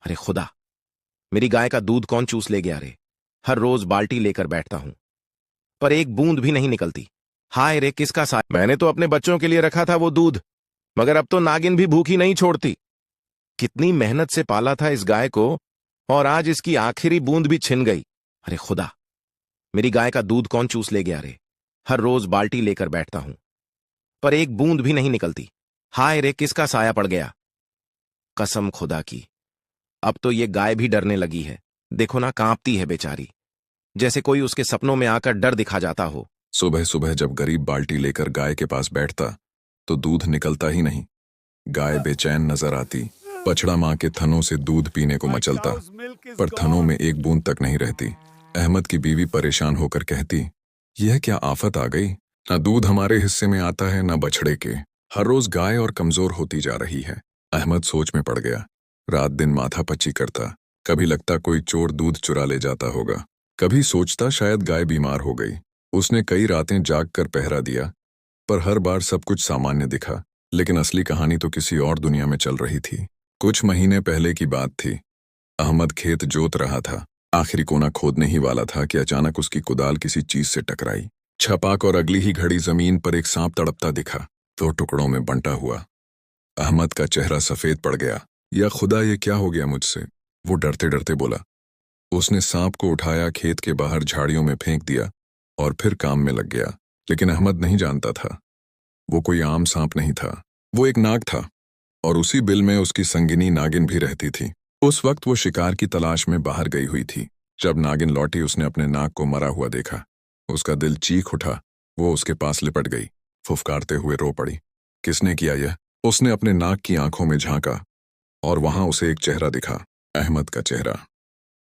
अरे खुदा, मेरी गाय का दूध कौन चूस ले गया रे। हर रोज बाल्टी लेकर बैठता हूं, पर एक बूंद भी नहीं निकलती। हाय रे, किसका सा मैंने तो अपने बच्चों के लिए रखा था वो दूध, मगर अब तो नागिन भी भूखी नहीं छोड़ती। कितनी मेहनत से पाला था इस गाय को, और आज इसकी आखिरी बूंद भी छिन गई। अरे खुदा, मेरी गाय का दूध कौन चूस ले गया रे। हर रोज बाल्टी लेकर बैठता हूं, पर एक बूंद भी नहीं निकलती। हाय रे, किसका साया पड़ गया। कसम खुदा की, अब तो ये गाय भी डरने लगी है। देखो ना, कांपती है बेचारी, जैसे कोई उसके सपनों में आकर डर दिखा जाता हो। सुबह सुबह जब गरीब बाल्टी लेकर गाय के पास बैठता तो दूध निकलता ही नहीं। गाय बेचैन नजर आती। बछड़ा माँ के थनों से दूध पीने को मचलता, पर थनों में एक बूंद तक नहीं रहती। अहमद की बीवी परेशान होकर कहती, यह क्या आफत आ गई। ना दूध हमारे हिस्से में आता है, ना बछड़े के। हर रोज गाय और कमजोर होती जा रही है। अहमद सोच में पड़ गया। रात दिन माथा पच्ची करता। कभी लगता कोई चोर दूध चुरा ले जाता होगा, कभी सोचता शायद गाय बीमार हो गई। उसने कई रातें जाग कर पहरा दिया, पर हर बार सब कुछ सामान्य दिखा। लेकिन असली कहानी तो किसी और दुनिया में चल रही थी। कुछ महीने पहले की बात थी। अहमद खेत जोत रहा था। आखिरी कोना खोदने ही वाला था कि अचानक उसकी कुदाल किसी चीज से टकराई। छपाक और अगली ही घड़ी जमीन पर एक सांप तड़पता दिखा, 2 टुकड़ों में बंटा हुआ। अहमद का चेहरा सफेद पड़ गया। या खुदा, ये क्या हो गया मुझसे, वो डरते डरते बोला। उसने सांप को उठाया, खेत के बाहर झाड़ियों में फेंक दिया और फिर काम में लग गया। लेकिन अहमद नहीं जानता था, वो कोई आम सांप नहीं था, वो एक नाग था। और उसी बिल में उसकी संगिनी नागिन भी रहती थी। उस वक्त वो शिकार की तलाश में बाहर गई हुई थी। जब नागिन लौटी, उसने अपने नाग को मरा हुआ देखा। उसका दिल चीख उठा। वो उसके पास लिपट गई, फुफकारते हुए रो पड़ी। किसने किया यह? उसने अपने नाग की आंखों में झांका और वहां उसे एक चेहरा दिखा, अहमद का चेहरा।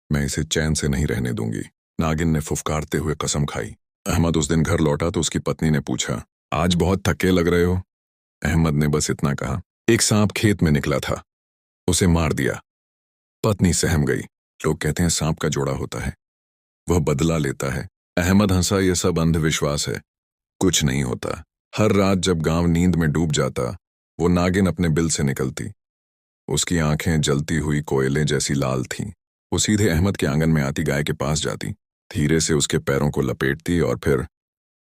मैं इसे चैन से नहीं रहने दूंगी, नागिन ने फुफकारते हुए कसम खाई। अहमद उस दिन घर लौटा तो उसकी पत्नी ने पूछा, आज बहुत थके लग रहे हो। अहमद ने बस इतना कहा, एक सांप खेत में निकला था, उसे मार दिया। पत्नी सहम गई। लोग कहते हैं सांप का जोड़ा होता है, वह बदला लेता है। अहमद हंसा, यह सब अंधविश्वास है, कुछ नहीं होता। हर रात जब गांव नींद में डूब जाता, वो नागिन अपने बिल से निकलती। उसकी आंखें जलती हुई कोयले जैसी लाल थीं। वो सीधे अहमद के आंगन में आती, गाय के पास जाती, धीरे से उसके पैरों को लपेटती और फिर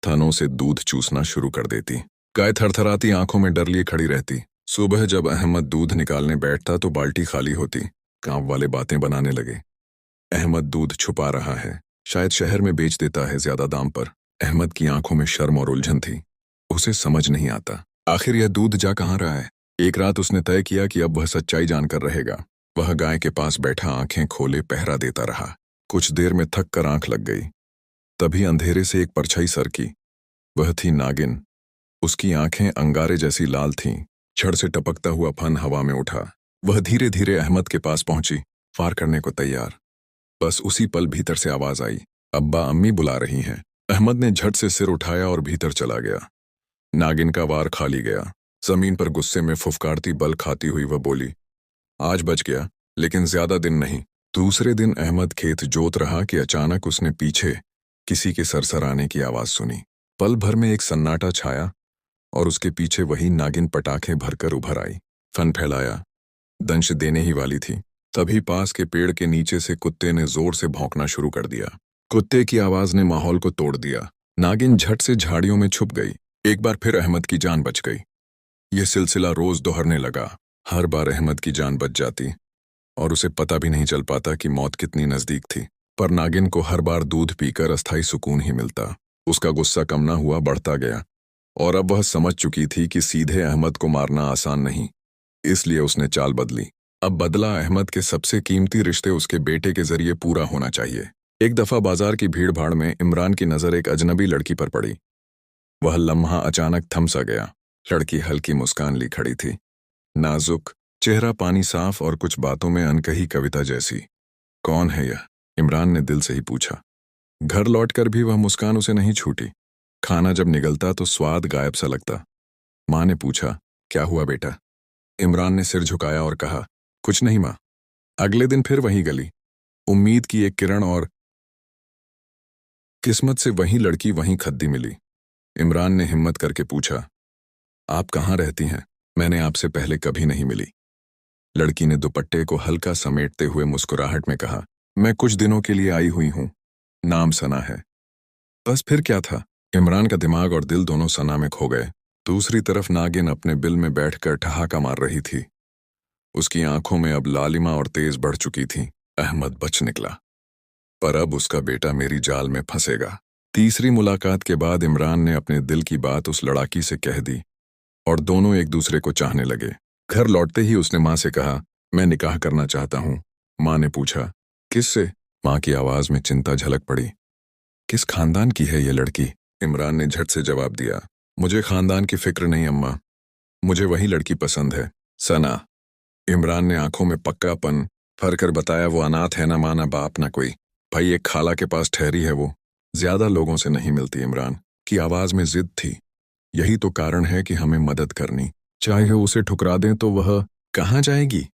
थनों से दूध चूसना शुरू कर देती। गाय थरथराती आंखों में डर लिए खड़ी रहती। सुबह जब अहमद दूध निकालने बैठता तो बाल्टी खाली होती। गांव वाले बातें बनाने लगे, अहमद दूध छुपा रहा है, शायद शहर में बेच देता है ज्यादा दाम पर। अहमद की आंखों में शर्म और उलझन थी। उसे समझ नहीं आता, आखिर यह दूध जा कहाँ रहा है। एक रात उसने तय किया कि अब वह सच्चाई जानकर रहेगा। वह गाय के पास बैठा आंखें खोले पहरा देता रहा। कुछ देर में थक कर आंख लग गई। तभी अंधेरे से एक परछाई सरकी। वह थी नागिन। उसकी आंखें अंगारे जैसी लाल थीं। छड़ से टपकता हुआ फन हवा में उठा। वह धीरे धीरे अहमद के पास पहुंची, फार करने को तैयार। बस उसी पल भीतर से आवाज आई, अब्बा, अम्मी बुला रही हैं। अहमद ने झट से सिर उठाया और भीतर चला गया। नागिन का वार खाली गया। जमीन पर गुस्से में फुफकारती बल खाती हुई वह बोली, आज बच गया, लेकिन ज्यादा दिन नहीं। दूसरे दिन अहमद खेत जोत रहा कि अचानक उसने पीछे किसी के सरसराने की आवाज सुनी। पल भर में एक सन्नाटा छाया और उसके पीछे वही नागिन पटाखे भरकर उभर आई। फन फैलाया, दंश देने ही वाली थी। तभी पास के पेड़ के नीचे से कुत्ते ने जोर से भौंकना शुरू कर दिया। कुत्ते की आवाज ने माहौल को तोड़ दिया। नागिन झट से झाड़ियों में छुप गई। एक बार फिर अहमद की जान बच गई। यह सिलसिला रोज दोहरने लगा। हर बार अहमद की जान बच जाती और उसे पता भी नहीं चल पाता कि मौत कितनी नजदीक थी। पर नागिन को हर बार दूध पीकर अस्थायी सुकून ही मिलता। उसका गुस्सा कम ना हुआ, बढ़ता गया। और अब वह समझ चुकी थी कि सीधे अहमद को मारना आसान नहीं, इसलिए उसने चाल बदली। अब बदला अहमद के सबसे कीमती रिश्ते उसके बेटे के जरिए पूरा होना चाहिए। एक दफा बाजार की भीड़ भाड़ में इमरान की नजर एक अजनबी लड़की पर पड़ी। वह लम्हा अचानक थम सा गया। लड़की हल्की मुस्कान ली खड़ी थी, नाजुक चेहरा, पानी साफ और कुछ बातों में अनकही कविता जैसी। कौन है यह? इमरान ने दिल से ही पूछा। घर लौटकर भी वह मुस्कान उसे नहीं छूटी। खाना जब निगलता तो स्वाद गायब सा लगता। माँ ने पूछा, क्या हुआ बेटा? इमरान ने सिर झुकाया और कहा, कुछ नहीं माँ। अगले दिन फिर वही गली, उम्मीद की एक किरण, और किस्मत से वही लड़की, वही खद्दी मिली। इमरान ने हिम्मत करके पूछा, आप कहाँ रहती हैं? मैंने आपसे पहले कभी नहीं मिली। लड़की ने दुपट्टे को हल्का समेटते हुए मुस्कुराहट में कहा, मैं कुछ दिनों के लिए आई हुई हूं। नाम सना है। बस फिर क्या था। इमरान का दिमाग और दिल दोनों सना में खो गए। दूसरी तरफ नागिन अपने बिल में बैठकर ठहाका मार रही थी। उसकी आंखों में अब लालिमा और तेज बढ़ चुकी थी। अहमद बच निकला, पर अब उसका बेटा मेरी जाल में फंसेगा। तीसरी मुलाकात के बाद इमरान ने अपने दिल की बात उस लड़ाकी से कह दी और दोनों एक दूसरे को चाहने लगे। घर लौटते ही उसने माँ से कहा, मैं निकाह करना चाहता हूँ। माँ ने पूछा, किससे? माँ की आवाज में चिंता झलक पड़ी। किस खानदान की है ये लड़की? इमरान ने झट से जवाब दिया, मुझे खानदान की फिक्र नहीं अम्मा, मुझे वही लड़की पसंद है, सना। इमरान ने आंखों में पक्कापन भर कर बताया, वो अनाथ है, ना माँ ना बाप ना कोई भाई, एक खाला के पास ठहरी है वो, ज्यादा लोगों से नहीं मिलती। इमरान की आवाज में जिद थी। यही तो कारण है कि हमें मदद करनी, चाहे उसे ठुकरा दें तो वह कहाँ जाएगी?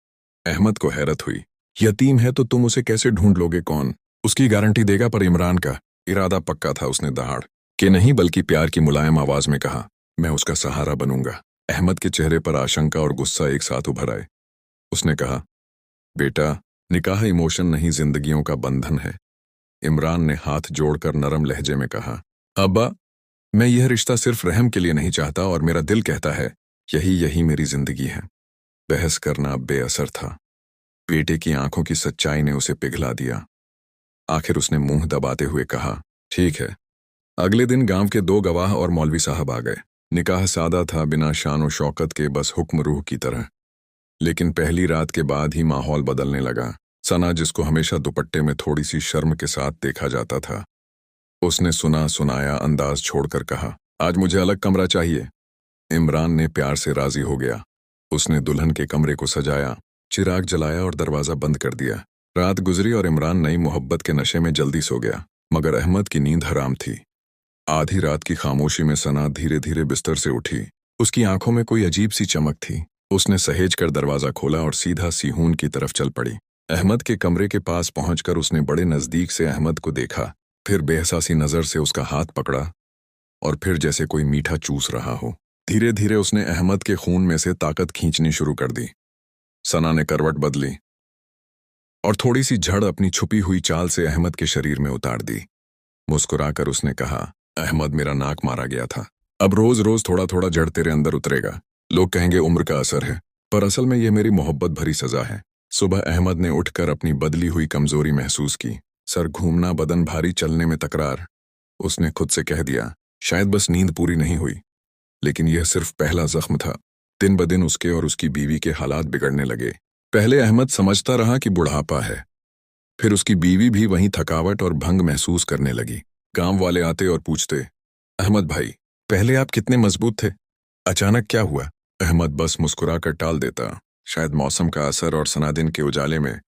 अहमद को हैरत हुई, यतीम है तो तुम उसे कैसे ढूंढ लोगे? कौन उसकी गारंटी देगा? पर इमरान का इरादा पक्का था। उसने दहाड़ के नहीं बल्कि प्यार की मुलायम आवाज में कहा, मैं उसका सहारा बनूंगा। अहमद के चेहरे पर आशंका और गुस्सा एक साथ उभर आए। उसने कहा, बेटा, निकाह इमोशन नहीं, जिंदगियों का बंधन है। इमरान ने हाथ जोड़कर नरम लहजे में कहा, अब्बा, मैं यह रिश्ता सिर्फ रहम के लिए नहीं चाहता और मेरा दिल कहता है यही यही मेरी जिंदगी है। बहस करना अब बेअसर था। बेटे की आंखों की सच्चाई ने उसे पिघला दिया। आखिर उसने मुंह दबाते हुए कहा, ठीक है। अगले दिन गांव के 2 गवाह और मौलवी साहब आ गए। निकाह सादा था, बिना शान और शौकत के, बस हुक्म रूह की तरह। लेकिन पहली रात के बाद ही माहौल बदलने लगा। सना, जिसको हमेशा दुपट्टे में थोड़ी सी शर्म के साथ देखा जाता था, उसने सुना सुनाया अंदाज छोड़कर कहा, आज मुझे अलग कमरा चाहिए। इमरान ने प्यार से राजी हो गया। उसने दुल्हन के कमरे को सजाया, चिराग जलाया और दरवाजा बंद कर दिया। रात गुजरी और इमरान नई मोहब्बत के नशे में जल्दी सो गया, मगर अहमद की नींद हराम थी। आधी रात की खामोशी में सना धीरे धीरे बिस्तर से उठी। उसकी आंखों में कोई अजीब सी चमक थी। उसने सहेज कर दरवाजा खोला और सीधा सीहून की तरफ चल पड़ी। अहमद के कमरे के पास पहुंचकर उसने बड़े नजदीक से अहमद को देखा, फिर बेहसासी नजर से उसका हाथ पकड़ा और फिर जैसे कोई मीठा चूस रहा हो। धीरे धीरे उसने अहमद के खून में से ताकत खींचनी शुरू कर दी। सना ने करवट बदली और थोड़ी सी झड़ अपनी छुपी हुई चाल से अहमद के शरीर में उतार दी। मुस्कुराकर उसने कहा, अहमद, मेरा नाक मारा गया था, अब रोज रोज थोड़ा थोड़ा जड़ तेरे अंदर उतरेगा। लोग कहेंगे उम्र का असर है, पर असल में यह मेरी मोहब्बत भरी सजा है। सुबह अहमद ने उठकर अपनी बदली हुई कमजोरी महसूस की, सर घूमना, बदन भारी, चलने में तकरार। उसने खुद से कह दिया, शायद बस नींद पूरी नहीं हुई। लेकिन यह सिर्फ पहला जख्म था। दिन ब दिन उसके और उसकी बीवी के हालात बिगड़ने लगे। पहले अहमद समझता रहा कि बुढ़ापा है, फिर उसकी बीवी भी वहीं थकावट और भंग महसूस करने लगी। गांव वाले आते और पूछते, अहमद भाई, पहले आप कितने मजबूत थे, अचानक क्या हुआ? अहमद बस मुस्कुराकर टाल देता, शायद मौसम का असर, और सना दिन के उजाले में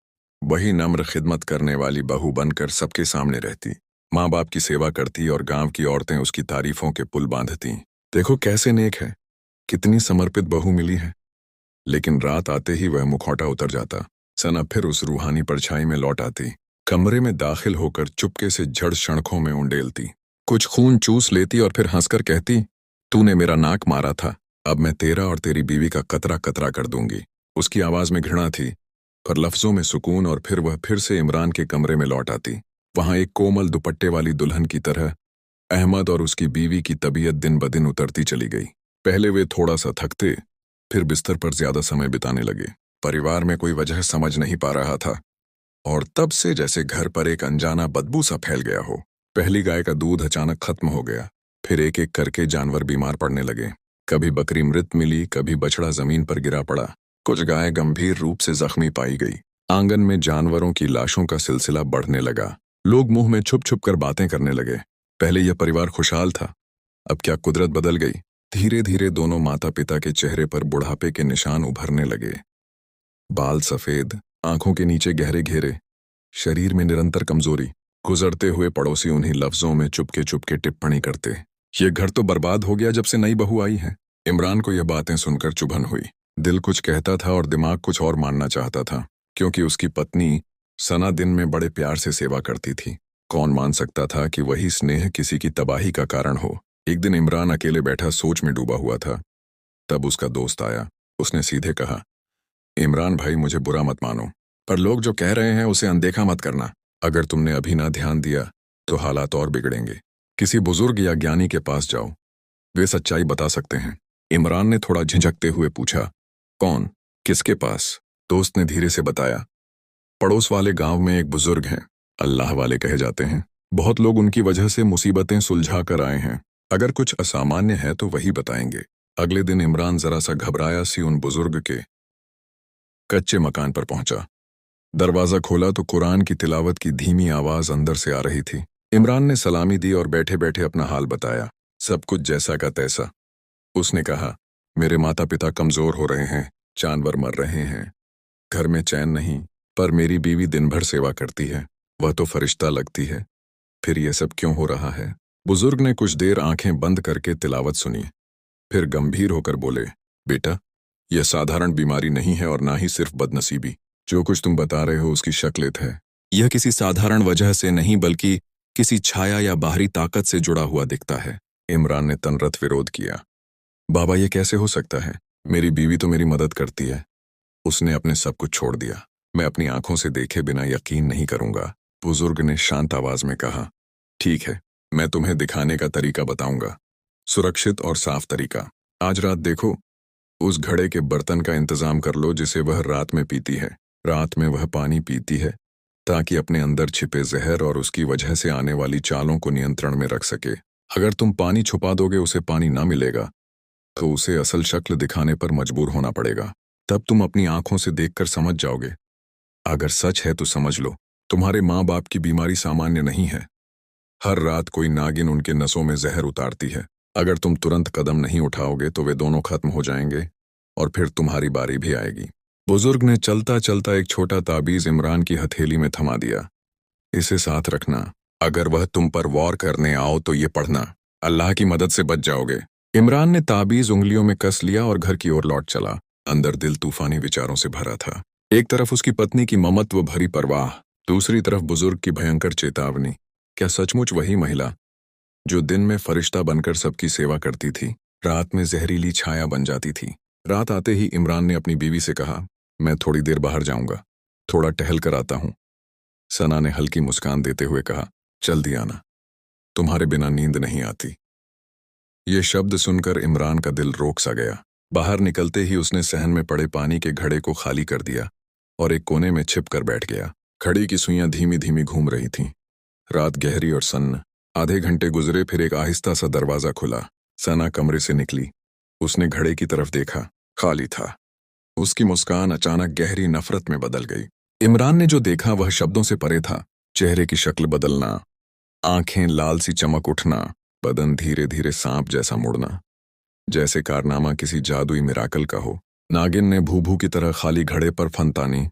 वही नम्र खिदमत करने वाली बहू बनकर सबके सामने रहती। माँ बाप की सेवा करती और गांव की औरतें उसकी तारीफों के पुल बांधती। देखो कैसे नेक है, कितनी समर्पित बहू मिली है। लेकिन रात आते ही वह मुखौटा उतर जाता। सना फिर उस रूहानी परछाई में लौट आती। कमरे में दाखिल होकर चुपके से जड़ शणखों में उंडेलती, कुछ खून चूस लेती और फिर हंसकर कहती, तूने मेरा नाक मारा था, अब मैं तेरा और तेरी बीवी का कतरा कतरा कर दूंगी। उसकी आवाज में घृणा थी, पर लफ्जों में सुकून। और फिर वह फिर से इमरान के कमरे में लौट आती। वहां एक कोमल दुपट्टे वाली दुल्हन की तरह अहमद और उसकी बीवी की तबीयत दिन ब दिन उतरती चली गई। पहले वे थोड़ा सा थकते, फिर बिस्तर पर ज्यादा समय बिताने लगे। परिवार में कोई वजह समझ नहीं पा रहा था, और तब से जैसे घर पर एक अनजाना बदबू सा फैल गया हो। पहली गाय का दूध अचानक खत्म हो गया, फिर एक एक करके जानवर बीमार पड़ने लगे। कभी बकरी मृत मिली, कभी बछड़ा जमीन पर गिरा पड़ा, कुछ गाय गंभीर रूप से जख्मी पाई गई। आंगन में जानवरों की लाशों का सिलसिला बढ़ने लगा। लोग मुंह में छुप छुप कर बातें करने लगे। पहले यह परिवार खुशहाल था, अब क्या कुदरत बदल गई। धीरे धीरे दोनों माता पिता के चेहरे पर बुढ़ापे के निशान उभरने लगे। बाल सफेद, आंखों के नीचे गहरे घेरे, शरीर में निरंतर कमजोरी। गुजरते हुए पड़ोसी उन्हीं लफ्जों में चुपके चुपके टिप्पणी करते, ये घर तो बर्बाद हो गया जब से नई बहू आई है। इमरान को यह बातें सुनकर चुभन हुई। दिल कुछ कहता था और दिमाग कुछ और मानना चाहता था, क्योंकि उसकी पत्नी सना दिन में बड़े प्यार से सेवा करती थी। कौन मान सकता था कि वही स्नेह किसी की तबाही का कारण हो। एक दिन इमरान अकेले बैठा सोच में डूबा हुआ था। तब उसका दोस्त आया। उसने सीधे कहा, इमरान भाई, मुझे बुरा मत मानो, पर लोग जो कह रहे हैं उसे अनदेखा मत करना। अगर तुमने अभी ना ध्यान दिया तो हालात और बिगड़ेंगे। किसी बुजुर्ग या ज्ञानी के पास जाओ, वे सच्चाई बता सकते हैं। इमरान ने थोड़ा झिझकते हुए पूछा, कौन, किसके पास? दोस्त ने धीरे से बताया, पड़ोस वाले गांव में एक बुजुर्ग हैं, अल्लाह वाले कहे जाते हैं। बहुत लोग उनकी वजह से मुसीबतें सुलझा कर आए हैं। अगर कुछ असामान्य है तो वही बताएंगे। अगले दिन इमरान जरा सा घबराया सी उन बुजुर्ग के कच्चे मकान पर पहुंचा। दरवाजा खोला तो कुरान की तिलावत की धीमी आवाज अंदर से आ रही थी। इमरान ने सलामी दी और बैठे बैठे अपना हाल बताया। सब कुछ जैसा का तैसा। उसने कहा, मेरे माता पिता कमजोर हो रहे हैं, जानवर मर रहे हैं, घर में चैन नहीं, पर मेरी बीवी दिन भर सेवा करती है, वह तो फरिश्ता लगती है। फिर यह सब क्यों हो रहा है? बुजुर्ग ने कुछ देर आंखें बंद करके तिलावत सुनी, फिर गंभीर होकर बोले, बेटा, यह साधारण बीमारी नहीं है और ना ही सिर्फ बदनसीबी। जो कुछ तुम बता रहे हो उसकी शक्लियत है। यह किसी साधारण वजह से नहीं बल्कि किसी छाया या बाहरी ताकत से जुड़ा हुआ दिखता है। इमरान ने तनरत विरोध किया, बाबा ये कैसे हो सकता है? मेरी बीवी तो मेरी मदद करती है। उसने अपने सब कुछ छोड़ दिया। मैं अपनी आंखों से देखे बिना यकीन नहीं करूंगा। बुजुर्ग ने शांत आवाज में कहा, ठीक है, मैं तुम्हें दिखाने का तरीका बताऊंगा, सुरक्षित और साफ तरीका। आज रात देखो, उस घड़े के बर्तन का इंतजाम कर लो जिसे वह रात में पीती है। रात में वह पानी पीती है ताकि अपने अंदर छिपे जहर और उसकी वजह से आने वाली चालों को नियंत्रण में रख सके। अगर तुम पानी छुपा दोगे, उसे पानी ना मिलेगा तो उसे असल शक्ल दिखाने पर मजबूर होना पड़ेगा। तब तुम अपनी आंखों से देखकर समझ जाओगे। अगर सच है तो समझ लो, तुम्हारे माँ बाप की बीमारी सामान्य नहीं है। हर रात कोई नागिन उनके नसों में जहर उतारती है। अगर तुम तुरंत कदम नहीं उठाओगे तो वे दोनों खत्म हो जाएंगे और फिर तुम्हारी बारी भी आएगी। बुजुर्ग ने चलता चलता एक छोटा ताबीज इमरान की हथेली में थमा दिया। इसे साथ रखना, अगर वह तुम पर वार करने आओ तो ये पढ़ना, अल्लाह की मदद से बच जाओगे। इमरान ने ताबीज उंगलियों में कस लिया और घर की ओर लौट चला। अंदर दिल तूफानी विचारों से भरा था। एक तरफ उसकी पत्नी की ममत्व भरी परवाह, दूसरी तरफ बुजुर्ग की भयंकर चेतावनी। क्या सचमुच वही महिला जो दिन में फरिश्ता बनकर सबकी सेवा करती थी, रात में जहरीली छाया बन जाती थी? रात आते ही इमरान ने अपनी बीवी से कहा, मैं थोड़ी देर बाहर जाऊंगा, थोड़ा टहल कर आता हूं। सना ने हल्की मुस्कान देते हुए कहा, जल्दी आना, तुम्हारे बिना नींद नहीं आती। ये शब्द सुनकर इमरान का दिल रोक सा गया। बाहर निकलते ही उसने सहन में पड़े पानी के घड़े को खाली कर दिया और एक कोने में छिप कर बैठ गया। घड़ी की सुइयां धीमी धीमी घूम रही थीं। रात गहरी और सन्न। आधे घंटे गुजरे, फिर एक आहिस्ता सा दरवाजा खुला। सना कमरे से निकली। उसने घड़े की तरफ देखा, खाली था। उसकी मुस्कान अचानक गहरी नफरत में बदल गई। इमरान ने जो देखा वह शब्दों से परे था। चेहरे की शक्ल बदलना, आंखें लाल सी चमक उठना, बदन धीरे धीरे सांप जैसा मुड़ना, जैसे कारनामा किसी जादुई मिराकल का हो। नागिन ने भू की तरह खाली घड़े पर फंतानी,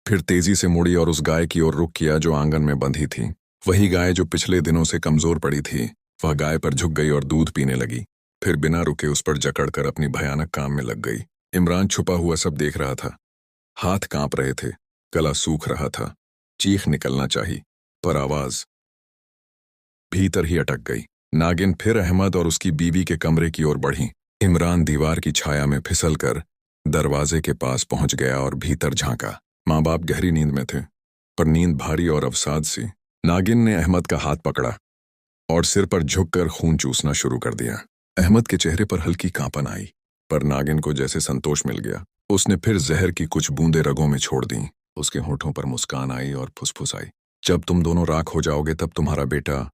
फिर तेजी से मुड़ी और उस गाय की ओर रुख किया जो आंगन में बंधी थी। वही गाय जो पिछले दिनों से कमजोर पड़ी थी। वह गाय पर झुक गई और दूध पीने लगी, फिर बिना रुके उस पर जकड़कर अपनी भयानक काम में लग गई। इमरान छुपा हुआ सब देख रहा था। हाथ कांप रहे थे, गला सूख रहा था, चीख निकलना चाहिए, पर आवाज भीतर ही अटक गई। नागिन फिर अहमद और उसकी बीवी के कमरे की ओर बढ़ी। इमरान दीवार की छाया में फिसलकर दरवाजे के पास पहुंच गया और भीतर झांका। माँ बाप गहरी नींद में थे, पर नींद भारी और अवसाद सी। नागिन ने अहमद का हाथ पकड़ा और सिर पर झुककर खून चूसना शुरू कर दिया। अहमद के चेहरे पर हल्की कांपन आई, पर नागिन को जैसे संतोष मिल गया। उसने फिर जहर की कुछ बूंदें रगों में छोड़ दी। उसके होठों पर मुस्कान आई और फुसफुसाई, जब तुम दोनों राख हो जाओगे तब तुम्हारा बेटा,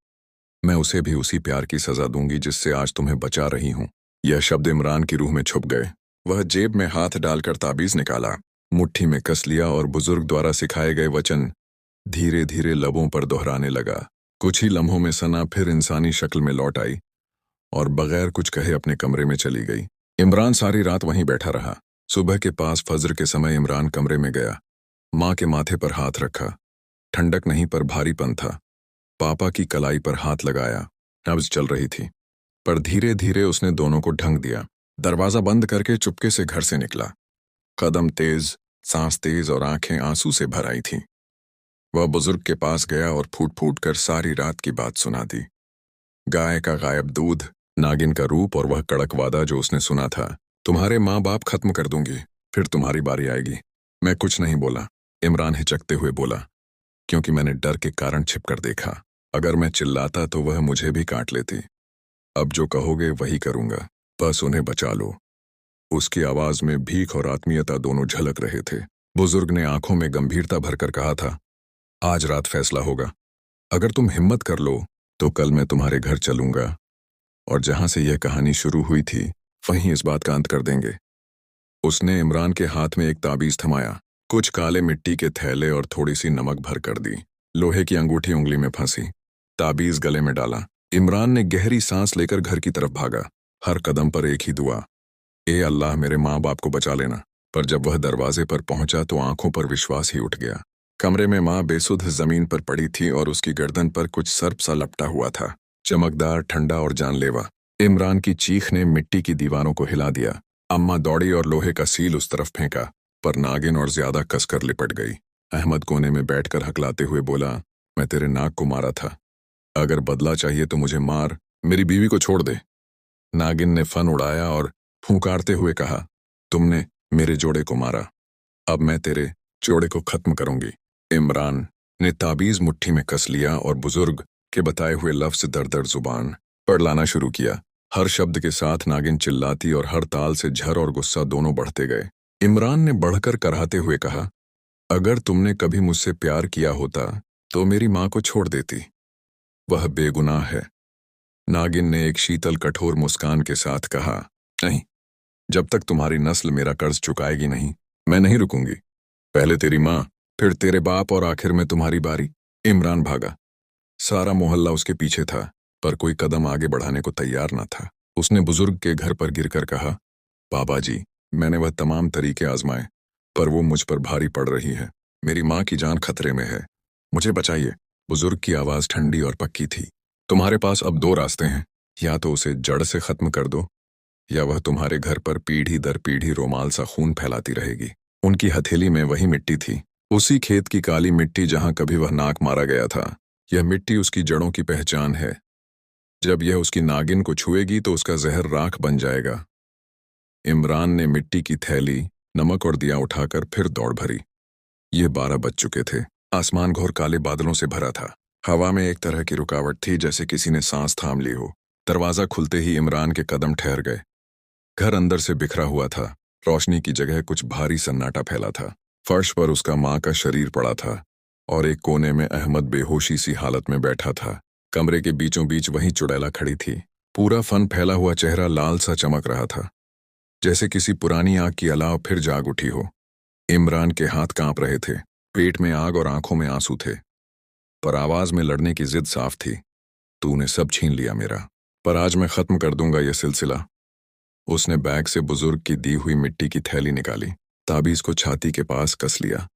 मैं उसे भी उसी प्यार की सजा दूंगी जिससे आज तुम्हें बचा रही हूं। यह शब्द इमरान की रूह में छुप गए। वह जेब में हाथ डालकर ताबीज निकाला, मुट्ठी में कस लिया और बुजुर्ग द्वारा सिखाए गए वचन धीरे धीरे लबों पर दोहराने लगा। कुछ ही लम्हों में सना फिर इंसानी शक्ल में लौट आई और बगैर कुछ कहे अपने कमरे में चली गई। इमरान सारी रात वहीं बैठा रहा। सुबह के पास फजर के समय इमरान कमरे में गया। माँ के माथे पर हाथ रखा। ठंडक नहीं पर भारीपन था। पापा की कलाई पर हाथ लगाया। नब्ज चल रही थी, पर धीरे धीरे उसने दोनों को ढंग दिया। दरवाजा बंद करके चुपके से घर से निकला। कदम तेज, सांस तेज और आंखें आंसू से भर आई थीं। वह बुजुर्ग के पास गया और फूट फूट कर सारी रात की बात सुना दी। गाय का गायब दूध, नागिन का रूप और वह कड़क वादा जो उसने सुना था, तुम्हारे माँ बाप खत्म कर दूंगी, फिर तुम्हारी बारी आएगी। मैं कुछ नहीं बोला, इमरान हिचकते हुए बोला, क्योंकि मैंने डर के कारण छिपकर देखा। अगर मैं चिल्लाता तो वह मुझे भी काट लेती। अब जो कहोगे वही करूंगा, बस उन्हें बचा लो। उसकी आवाज में भीख और आत्मीयता दोनों झलक रहे थे। बुजुर्ग ने आंखों में गंभीरता भरकर कहा था, आज रात फैसला होगा। अगर तुम हिम्मत कर लो तो कल मैं तुम्हारे घर चलूंगा और जहां से यह कहानी शुरू हुई थी वहीं इस बात का अंत कर देंगे। उसने इमरान के हाथ में एक ताबीज थमाया, कुछ काले मिट्टी के थैले और थोड़ी सी नमक भर कर दी। लोहे की अंगूठी उंगली में फंसी, ताबीज गले में डाला। इमरान ने गहरी सांस लेकर घर की तरफ भागा, हर कदम पर एक ही दुआ, ए अल्लाह मेरे माँ बाप को बचा लेना। पर जब वह दरवाजे पर पहुंचा तो आंखों पर विश्वास ही उठ गया। कमरे में माँ बेसुध जमीन पर पड़ी थी और उसकी गर्दन पर कुछ सर्प सा लपटा हुआ था, चमकदार, ठंडा और जानलेवा। इमरान की चीख ने मिट्टी की दीवारों को हिला दिया। अम्मा दौड़ी और लोहे का सील उस तरफ फेंका, पर नागिन और ज्यादा कसकर लिपट गई। अहमद कोने में बैठकर हकलाते हुए बोला, मैं तेरे नाक को मारा था, अगर बदला चाहिए तो मुझे मार, मेरी बीवी को छोड़ दे। नागिन ने फन उड़ाया और फूंकारते हुए कहा, तुमने मेरे जोड़े को मारा, अब मैं तेरे जोड़े को खत्म करूंगी। इमरान ने ताबीज मुट्ठी में कस लिया और बुजुर्ग के बताए हुए लफ्ज दर दर जुबान पर लाना शुरू किया। हर शब्द के साथ नागिन चिल्लाती और हर ताल से झर और गुस्सा दोनों बढ़ते गए। इमरान ने बढ़कर कराहते हुए कहा, अगर तुमने कभी मुझसे प्यार किया होता तो मेरी माँ को छोड़ देती, वह बेगुनाह है। नागिन ने एक शीतल कठोर मुस्कान के साथ कहा, नहीं, जब तक तुम्हारी नस्ल मेरा कर्ज चुकाएगी नहीं, मैं नहीं रुकूंगी। पहले तेरी माँ, फिर तेरे बाप और आखिर में तुम्हारी बारी। इमरान भागा। सारा मोहल्ला उसके पीछे था, पर कोई कदम आगे बढ़ाने को तैयार न था। उसने बुजुर्ग के घर पर गिरकर कहा, बाबा जी, मैंने वह तमाम तरीके आजमाए, पर वो मुझ पर भारी पड़ रही है। मेरी माँ की जान खतरे में है, मुझे बचाइए। बुजुर्ग की आवाज ठंडी और पक्की थी। तुम्हारे पास अब दो रास्ते हैं, या तो उसे जड़ से खत्म कर दो, या वह तुम्हारे घर पर पीढ़ी दर पीढ़ी रोमाल सा खून फैलाती रहेगी। उनकी हथेली में वही मिट्टी थी, उसी खेत की काली मिट्टी जहां कभी वह नाक मारा गया था। यह मिट्टी उसकी जड़ों की पहचान है। जब यह उसकी नागिन को छुएगी तो उसका जहर राख बन जाएगा। इमरान ने मिट्टी की थैली, नमक और दिया उठाकर फिर दौड़ भरी। ये 12 बज चुके थे। आसमान घोर काले बादलों से भरा था। हवा में एक तरह की रुकावट थी, जैसे किसी ने सांस थाम ली हो। दरवाजा खुलते ही इमरान के कदम ठहर गए। घर अंदर से बिखरा हुआ था। रोशनी की जगह कुछ भारी सन्नाटा फैला था। फर्श पर उसका माँ का शरीर पड़ा था और एक कोने में अहमद बेहोशी सी हालत में बैठा था। कमरे के बीचों बीच वहीं चुड़ैला खड़ी थी। पूरा फन फैला हुआ चेहरा लाल सा चमक रहा था, जैसे किसी पुरानी आग की अलाव फिर जाग उठी हो। इमरान के हाथ कांप रहे थे, पेट में आग और आंखों में आंसू थे, पर आवाज में लड़ने की जिद साफ थी। तूने सब छीन लिया मेरा, पर आज मैं खत्म कर दूंगा ये सिलसिला। उसने बैग से बुजुर्ग की दी हुई मिट्टी की थैली निकाली, ताबीज को छाती के पास कस लिया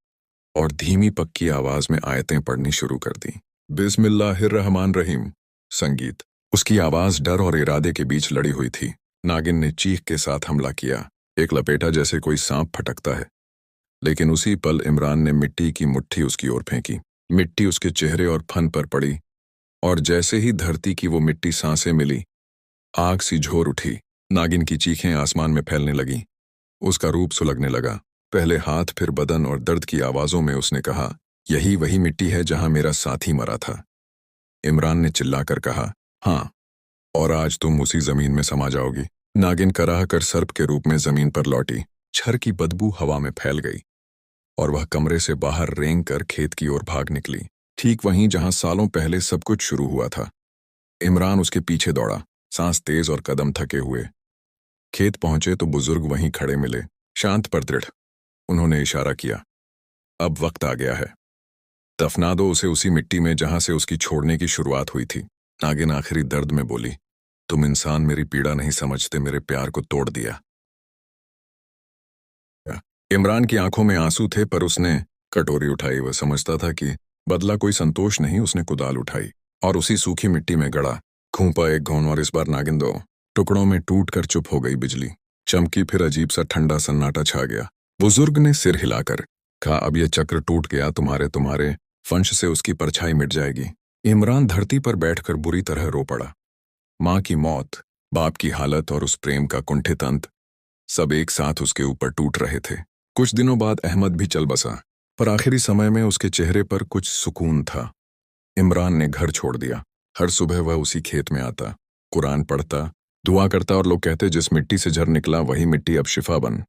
और धीमी पक्की आवाज में आयतें पढ़नी शुरू कर दी। बिस्मिल्लाहिर्रहमानिर्रहीम। संगीत। उसकी आवाज डर और इरादे के बीच लड़ी हुई थी। नागिन ने चीख के साथ हमला किया, एक लपेटा जैसे कोई सांप फटकता है। लेकिन उसी पल इमरान ने मिट्टी की मुट्ठी उसकी ओर फेंकी। मिट्टी उसके चेहरे और फन पर पड़ी और जैसे ही धरती की वो मिट्टी सांसें मिली, आग सी झोर उठी। नागिन की चीखें आसमान में फैलने लगीं। उसका रूप सुलगने लगा, पहले हाथ फिर बदन, और दर्द की आवाजों में उसने कहा, यही वही मिट्टी है जहां मेरा साथी मरा था। इमरान ने चिल्लाकर कहा, हाँ, और आज तुम उसी जमीन में समा जाओगी। नागिन कराह कर सर्प के रूप में जमीन पर लौटी। छर की बदबू हवा में फैल गई और वह कमरे से बाहर रेंग कर खेत की ओर भाग निकली, ठीक वहीं जहां सालों पहले सब कुछ शुरू हुआ था। इमरान उसके पीछे दौड़ा, सांस तेज और कदम थके हुए। खेत पहुंचे तो बुजुर्ग वहीं खड़े मिले, शांत पर दृढ़। उन्होंने इशारा किया, अब वक्त आ गया है, दफना दो उसे उसी मिट्टी में जहां से उसकी छोड़ने की शुरुआत हुई थी। नागिन आखिरी दर्द में बोली, तुम इंसान मेरी पीड़ा नहीं समझते, मेरे प्यार को तोड़ दिया। इमरान की आंखों में आंसू थे, पर उसने कटोरी उठाई। वह समझता था कि बदला कोई संतोष नहीं। उसने कुदाल उठाई और उसी सूखी मिट्टी में गड़ा। घूंपा एक घौन और इस बार नागिन 2 टुकड़ों में टूट कर चुप हो गई। बिजली चमकी, फिर अजीब सा ठंडा सन्नाटा छा गया। बुजुर्ग ने सिर हिलाकर कहा, अब यह चक्र टूट गया, तुम्हारे वंश से उसकी परछाई मिट जाएगी। इमरान धरती पर बैठकर बुरी तरह रो पड़ा। माँ की मौत, बाप की हालत और उस प्रेम का कुंठित अंत, सब एक साथ उसके ऊपर टूट रहे थे। कुछ दिनों बाद अहमद भी चल बसा, पर आखिरी समय में उसके चेहरे पर कुछ सुकून था। इमरान ने घर छोड़ दिया। हर सुबह वह उसी खेत में आता, कुरान पढ़ता, दुआ करता और लोग कहते जिस मिट्टी से जर निकला वही मिट्टी अब शिफा बन।